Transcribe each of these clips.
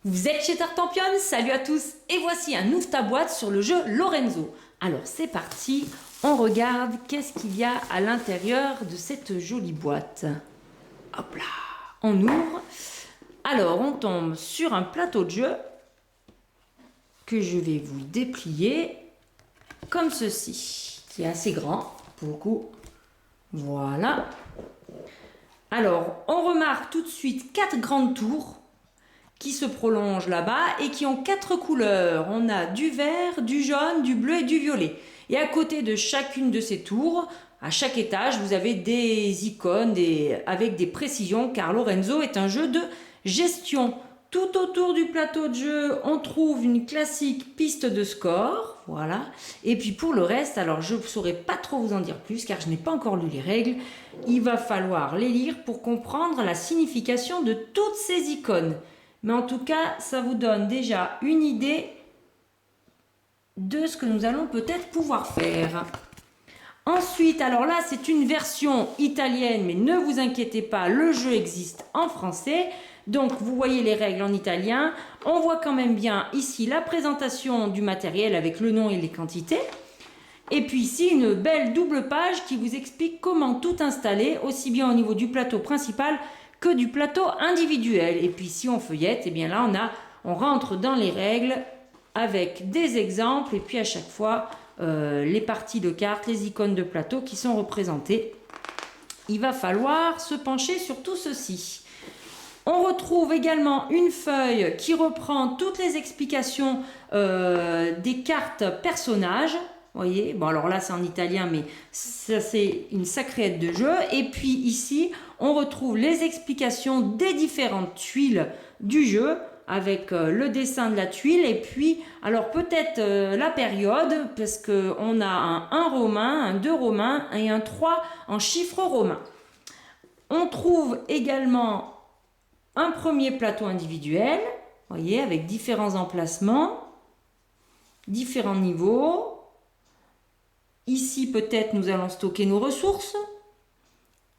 Vous êtes chez Tartampion, salut à tous et voici un ouvre ta boîte sur le jeu Lorenzo. Alors c'est parti, on regarde qu'est-ce qu'il y a à l'intérieur de cette jolie boîte. Hop là, on ouvre. Alors on tombe sur un plateau de jeu que je vais vous déplier comme ceci, qui est assez grand pour le coup. Voilà. Alors on remarque tout de suite 4 grandes tours qui se prolongent là-bas et qui ont 4 couleurs. On a du vert, du jaune, du bleu et du violet. Et à côté de chacune de ces tours, à chaque étage, vous avez des icônes avec des précisions, car Lorenzo est un jeu de gestion. Tout autour du plateau de jeu, on trouve une classique piste de score, voilà. Et puis pour le reste, alors je ne saurais pas trop vous en dire plus, car je n'ai pas encore lu les règles. Il va falloir les lire pour comprendre la signification de toutes ces icônes. Mais en tout cas, ça vous donne déjà une idée de ce que nous allons peut-être pouvoir faire. Ensuite, alors là, c'est une version italienne, mais ne vous inquiétez pas, le jeu existe en français. Donc, vous voyez les règles en italien. On voit quand même bien ici la présentation du matériel avec le nom et les quantités. Et puis ici, une belle double page qui vous explique comment tout installer, aussi bien au niveau du plateau principal que du plateau individuel. Et puis si on feuillette, et bien là on rentre dans les règles avec des exemples et puis à chaque fois les parties de cartes, les icônes de plateau qui sont représentées. Il va falloir se pencher sur tout ceci. On retrouve également une feuille qui reprend toutes les explications des cartes personnages. Vous voyez, bon alors là c'est en italien, mais ça c'est une sacrée aide de jeu. Et puis ici, on retrouve les explications des différentes tuiles du jeu avec le dessin de la tuile. Et puis, alors peut-être la période, parce qu'on a un 1 romain, un 2 romain et un 3 en chiffres romains. On trouve également un premier plateau individuel, vous voyez, avec différents emplacements, différents niveaux. Ici, peut-être, nous allons stocker nos ressources.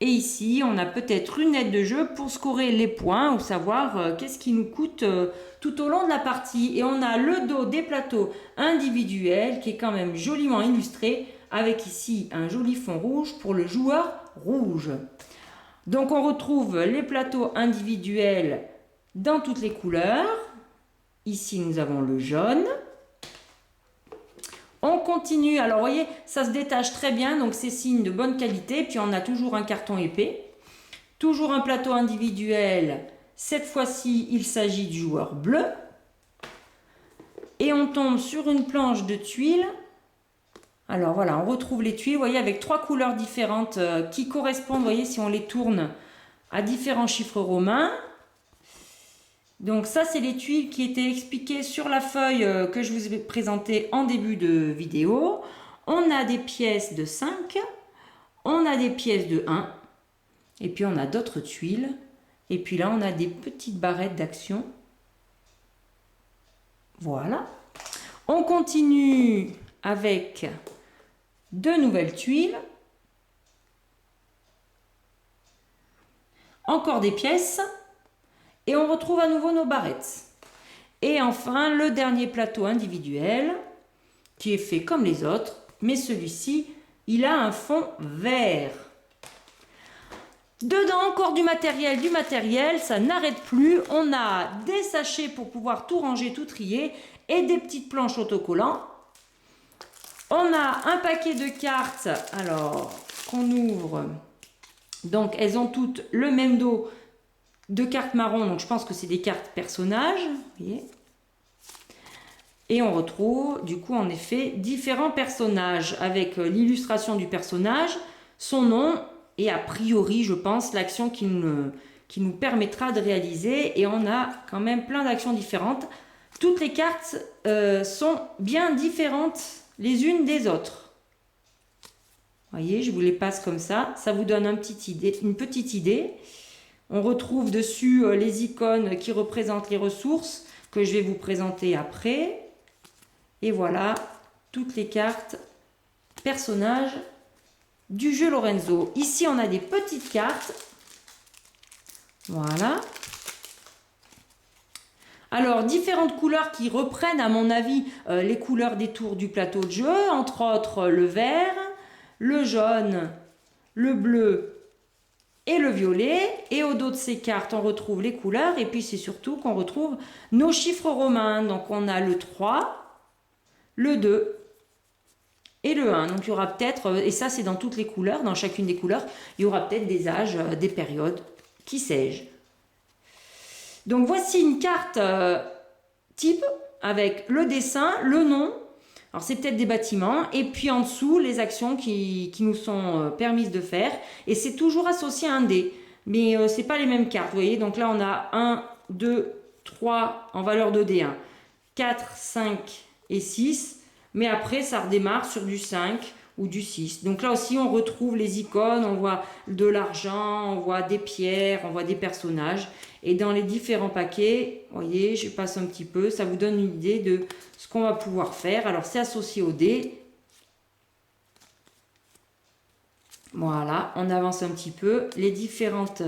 Et ici, on a peut-être une aide de jeu pour scorer les points ou savoir qu'est-ce qui nous coûte tout au long de la partie. Et on a le dos des plateaux individuels qui est quand même joliment illustré avec ici un joli fond rouge pour le joueur rouge. Donc, on retrouve les plateaux individuels dans toutes les couleurs. Ici, nous avons le jaune. On continue, alors vous voyez, ça se détache très bien, donc c'est signe de bonne qualité. Puis on a toujours un carton épais, toujours un plateau individuel. Cette fois-ci, il s'agit du joueur bleu. Et on tombe sur une planche de tuiles. Alors voilà, on retrouve les tuiles, vous voyez, avec 3 couleurs différentes qui correspondent, vous voyez, si on les tourne à différents chiffres romains. Donc ça, c'est les tuiles qui étaient expliquées sur la feuille que je vous ai présentée en début de vidéo. On a des pièces de 5, on a des pièces de 1, et puis on a d'autres tuiles. Et puis là, on a des petites barrettes d'action. Voilà. On continue avec 2 nouvelles tuiles. Encore des pièces. Et on retrouve à nouveau nos barrettes. Et enfin, le dernier plateau individuel, qui est fait comme les autres, mais celui-ci, il a un fond vert. Dedans, encore du matériel, ça n'arrête plus. On a des sachets pour pouvoir tout ranger, tout trier, et des petites planches autocollants. On a un paquet de cartes, alors, qu'on ouvre. Donc, elles ont toutes le même dos, de cartes marron, donc je pense que c'est des cartes personnages, vous voyez. Et on retrouve du coup en effet différents personnages avec l'illustration du personnage, son nom et a priori je pense l'action qui nous permettra de réaliser. Et on a quand même plein d'actions différentes. Toutes les cartes sont bien différentes les unes des autres. Vous voyez, je vous les passe comme ça vous donne une petite idée. On retrouve dessus les icônes qui représentent les ressources que je vais vous présenter après. Et voilà, toutes les cartes personnages du jeu Lorenzo. Ici, on a des petites cartes. Voilà. Alors, différentes couleurs qui reprennent, à mon avis, les couleurs des tours du plateau de jeu, entre autres le vert, le jaune, le bleu et le violet. Et au dos de ces cartes, on retrouve les couleurs, et puis c'est surtout qu'on retrouve nos chiffres romains. Donc, on a le 3, le 2 et le 1. Donc, il y aura peut-être, et ça c'est dans toutes les couleurs, dans chacune des couleurs, il y aura peut-être des âges, des périodes, qui sais-je. Donc voici une carte type avec le dessin, le nom, alors c'est peut-être des bâtiments, et puis en dessous les actions qui nous sont permises de faire, et c'est toujours associé à un dé, mais c'est pas les mêmes cartes, vous voyez, donc là on a 1, 2, 3 en valeur de D1, 4, 5 et 6, mais après ça redémarre sur du 5 ou du 6. Donc là aussi on retrouve les icônes, on voit de l'argent, on voit des pierres, on voit des personnages. Et dans les différents paquets, vous voyez, je passe un petit peu, ça vous donne une idée de ce qu'on va pouvoir faire. Alors c'est associé au dé. Voilà, on avance un petit peu. Les différentes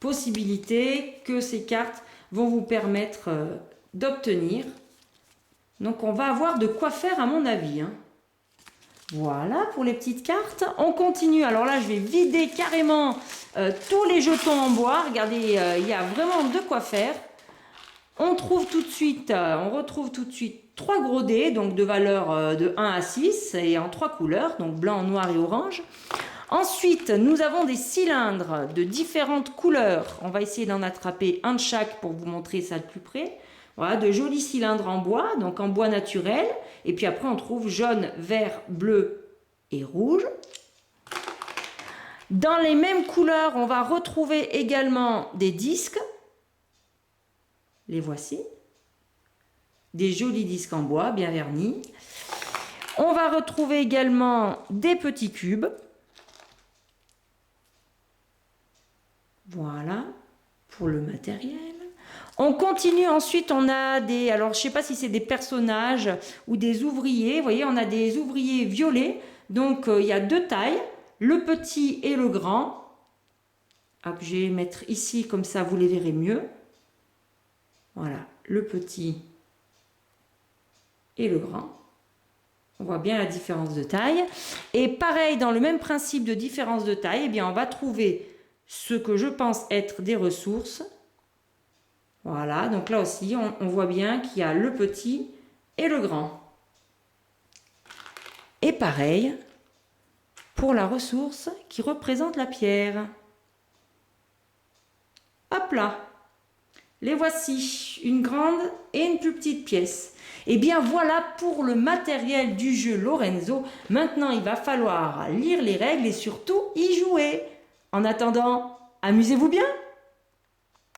possibilités que ces cartes vont vous permettre d'obtenir. Donc on va avoir de quoi faire à mon avis, hein. Voilà pour les petites cartes. On continue. Alors là, je vais vider carrément tous les jetons en bois. Regardez, il y a vraiment de quoi faire. On retrouve tout de suite 3 gros dés, donc de valeur de 1 à 6 et en 3 couleurs, donc blanc, noir et orange. Ensuite, nous avons des cylindres de différentes couleurs. On va essayer d'en attraper un de chaque pour vous montrer ça de plus près. Voilà, de jolis cylindres en bois, donc en bois naturel. Et puis après, on trouve jaune, vert, bleu et rouge. Dans les mêmes couleurs, on va retrouver également des disques. Les voici. Des jolis disques en bois, bien vernis. On va retrouver également des petits cubes. Voilà, pour le matériel. On continue ensuite, on a des, alors je ne sais pas si c'est des personnages ou des ouvriers, vous voyez on a des ouvriers violets, donc il y a 2 tailles, le petit et le grand. Hop, je vais mettre ici comme ça vous les verrez mieux. Voilà, le petit et le grand. On voit bien la différence de taille. Et pareil, dans le même principe de différence de taille, eh bien on va trouver ce que je pense être des ressources. Voilà, donc là aussi, on voit bien qu'il y a le petit et le grand. Et pareil pour la ressource qui représente la pierre. Hop là, les voici, une grande et une plus petite pièce. Et bien voilà pour le matériel du jeu Lorenzo. Maintenant, il va falloir lire les règles et surtout y jouer. En attendant, amusez-vous bien!